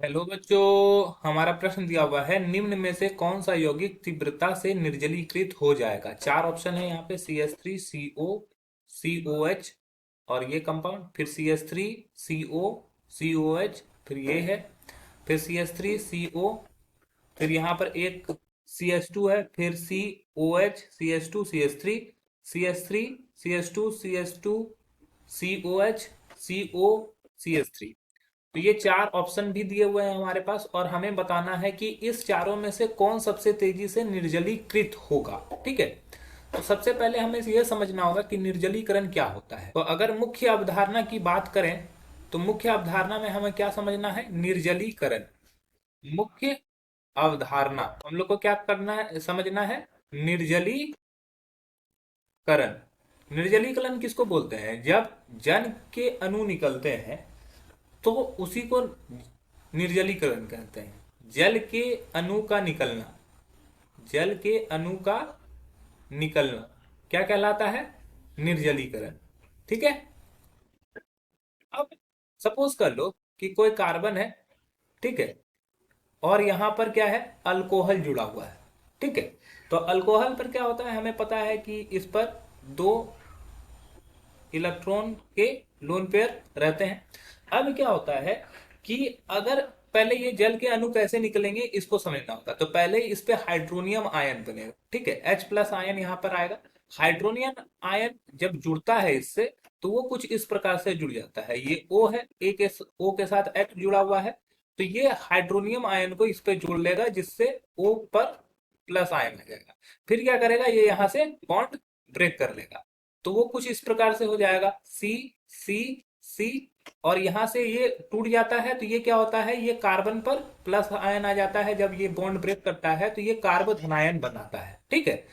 Hello बच्चों। हमारा प्रश्न दिया हुआ है, निम्न में से कौन सा यौगिक तीव्रता से निर्जलीकृत हो जाएगा। चार ऑप्शन है यहाँ पे, CH3CO COH और ये कंपाउंड, फिर CH3CO COH, फिर ये है, फिर CH3CO, फिर यहाँ पर एक CH2 है, फिर COH, CH2 CH3 CH2 CH2 CH2 COH तो ये चार ऑप्शन भी दिए हुए हैं हमारे पास, और हमें बताना है कि इस चारों में से कौन सबसे तेजी से निर्जलीकृत होगा। ठीक है, तो सबसे पहले हमें यह समझना होगा कि निर्जलीकरण क्या होता है। तो अगर मुख्य अवधारणा की बात करें तो मुख्य अवधारणा में हमें क्या समझना है, निर्जलीकरण। मुख्य अवधारणा हम लोग को क्या करना है, समझना है, निर्जलीकरण। निर्जलीकरण किसको बोलते हैं, जब जल के अणु निकलते हैं तो उसी को निर्जलीकरण कहते हैं। जल के अणु का निकलना, जल के अणु का निकलना क्या कहलाता है, निर्जलीकरण। ठीक है। अब सपोज कर लो कि कोई कार्बन है, ठीक है, और यहां पर क्या है, अल्कोहल जुड़ा हुआ है। ठीक है, तो अल्कोहल पर क्या होता है, हमें पता है कि इस पर दो इलेक्ट्रॉन के लोन पेयर रहते हैं। अब क्या होता है कि अगर पहले ये जल के अणु कैसे निकलेंगे इसको समझना होगा, तो पहले इस पे हाइड्रोनियम आयन बनेगा। ठीक है, H+ आयन यहां पर आएगा। हाइड्रोनियम आयन जब जुड़ता है इससे तो वो कुछ इस प्रकार से जुड़ जाता है, ये O है, O के साथ H जुड़ा हुआ है, तो ये हाइड्रोनियम आयन को इस पे जोड़ लेगा, जिससे O पर प्लस आयन आ जाएगा। फिर क्या करेगा, ये यहां से बॉन्ड ब्रेक कर लेगा, तो वो कुछ इस प्रकार से हो जाएगा, सी सी सी, और यहां से ये टूट जाता है, तो ये क्या होता है, ये कार्बन पर प्लस आयन आ जाता है। जब ये बॉन्ड ब्रेक करता है तो ये कार्बो धनायन बनाता है। ठीक है,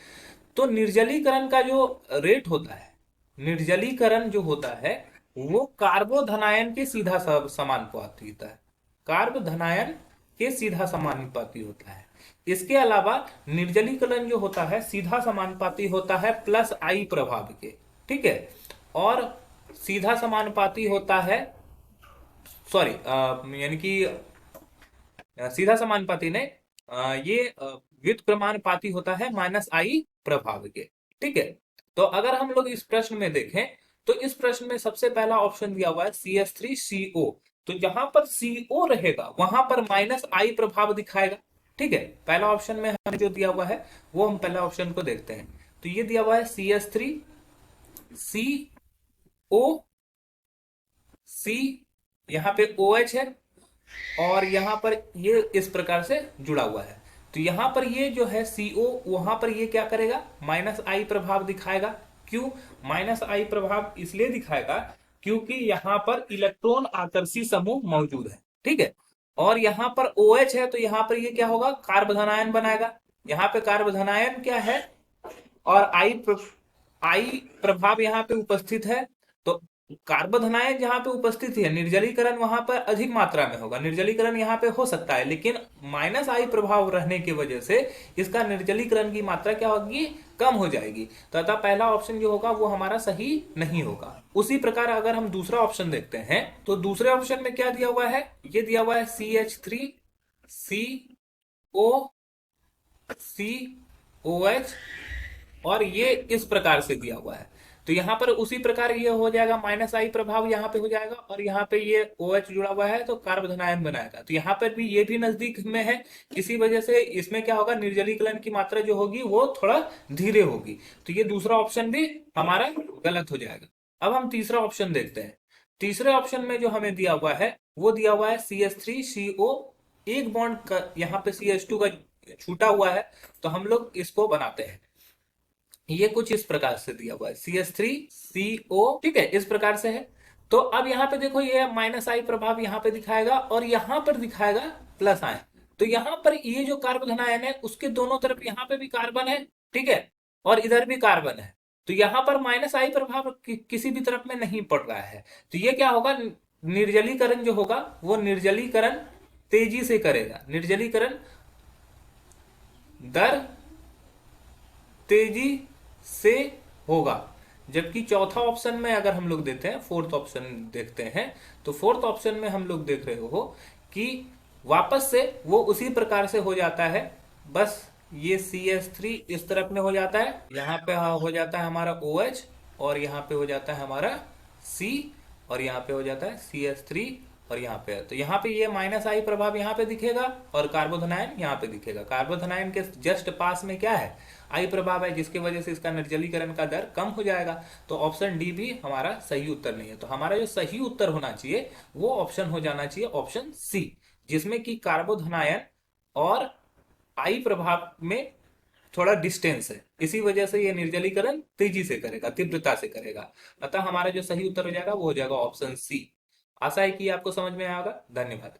तो निर्जलीकरण का जो रेट होता है, निर्जलीकरण जो होता है वो कार्बो धनायन के सीधा समानुपाती होता है, कार्ब धनायन के सीधा समानुपाती होता है। इसके अलावा निर्जलीकरण जो होता है सीधा समानुपाती होता है प्लस आई प्रभाव के। ठीक है, और सीधा समानुपाती होता है, सॉरी, यानी कि सीधा समानुपाती नहीं, ये व्युत्क्रमानुपाती होता है माइनस आई प्रभाव के। ठीक है, तो अगर हम लोग इस प्रश्न में देखें तो इस प्रश्न में सबसे पहला ऑप्शन दिया हुआ है CH3CO, तो जहां पर CO रहेगा वहां पर माइनस आई प्रभाव दिखाएगा। ठीक है, पहला ऑप्शन में हमें जो दिया हुआ है वो हम पहला ऑप्शन को देखते हैं। तो ये दिया हुआ है CH3CO, सी, यहाँ पे OH है, और यहां पर ये इस प्रकार से जुड़ा हुआ है। तो यहां पर ये जो है CO, वहां पर ये क्या करेगा, माइनस आई प्रभाव दिखाएगा। क्यों माइनस आई प्रभाव इसलिए दिखाएगा, क्योंकि यहां पर इलेक्ट्रॉन आकर्षी समूह मौजूद है। ठीक है, और यहां पर OH है, तो यहां पर ये क्या होगा, कार्बोधनायन बनाएगा। यहाँ पे कार्बोधनायन क्या है, और आई प्रभाव यहाँ पे उपस्थित है, तो कार्बोधनायन जहां पे उपस्थित है, निर्जलीकरण वहां पर अधिक मात्रा में होगा। निर्जलीकरण यहाँ पे हो सकता है, लेकिन माइनस आई प्रभाव रहने की वजह से इसका निर्जलीकरण की मात्रा क्या होगी, कम हो जाएगी। तो अतः पहला ऑप्शन जो होगा वो हमारा सही नहीं होगा। उसी प्रकार अगर हम दूसरा ऑप्शन देखते हैं तो दूसरे ऑप्शन में क्या दिया हुआ है, ये दिया हुआ है CH3CO COH, और ये इस प्रकार से दिया हुआ है। तो यहां पर उसी प्रकार ये हो जाएगा, माइनस आई प्रभाव यहाँ पे हो जाएगा, और यहाँ पे ये OH जुड़ा हुआ है तो कार्बोधनायन बनाएगा। तो यहाँ पर भी ये भी नजदीक में है, इसी वजह से इसमें क्या होगा, निर्जलीकरण की मात्रा जो होगी वो थोड़ा धीरे होगी। तो ये दूसरा ऑप्शन भी हमारा गलत हो जाएगा। अब हम तीसरा ऑप्शन देखते हैं। तीसरे ऑप्शन में जो हमें दिया हुआ है वो दिया हुआ है CH3CO, एक बॉन्ड यहाँ पे CH2 का छूटा हुआ है, तो हम लोग इसको बनाते हैं। ये कुछ इस प्रकार से दिया हुआ है CH3CO। ठीक है, इस प्रकार से है। तो अब यहाँ पे देखो, ये माइनस आई प्रभाव यहाँ पे दिखाएगा, और यहाँ पर दिखाएगा प्लस आयन। तो यहाँ पर ये जो कार्बन आयन है उसके दोनों तरफ यहाँ पे भी कार्बन है। ठीक है, और इधर भी कार्बन है, तो यहाँ पर माइनस आई प्रभाव किसी भी तरफ में नहीं पड़ रहा है। तो ये क्या होगा, निर्जलीकरण जो होगा वो निर्जलीकरण तेजी से करेगा, निर्जलीकरण दर तेजी से होगा। जबकि चौथा ऑप्शन में अगर हम लोग देते हैं, फोर्थ ऑप्शन देखते हैं, तो फोर्थ ऑप्शन में हम लोग देख रहे हो कि वापस से वो उसी प्रकार से हो जाता है, बस ये CH3 इस तरफ में हो जाता है, यहाँ पे हो जाता है हमारा OH, और यहाँ पे हो जाता है हमारा C, और यहाँ पे हो जाता है CH3, और यहाँ पे है तो यहाँ पे ये माइनस आई प्रभाव यहाँ पे दिखेगा, और कार्बोधनायन यहाँ पे दिखेगा। कार्बोधनायन के जस्ट पास में क्या है, आई प्रभाव है, जिसकी वजह से इसका निर्जलीकरण का दर कम हो जाएगा। तो ऑप्शन डी भी हमारा सही उत्तर नहीं है। तो हमारा जो सही उत्तर होना चाहिए वो ऑप्शन हो जाना चाहिए ऑप्शन सी, जिसमें कि कार्बोधनायन और आई प्रभाव में थोड़ा डिस्टेंस है, इसी वजह से ये निर्जलीकरण तेजी से करेगा, तीव्रता से करेगा। अतः हमारा जो सही उत्तर हो जाएगा वो हो जाएगा ऑप्शन सी। आशा है कि आपको समझ में आएगा। धन्यवाद।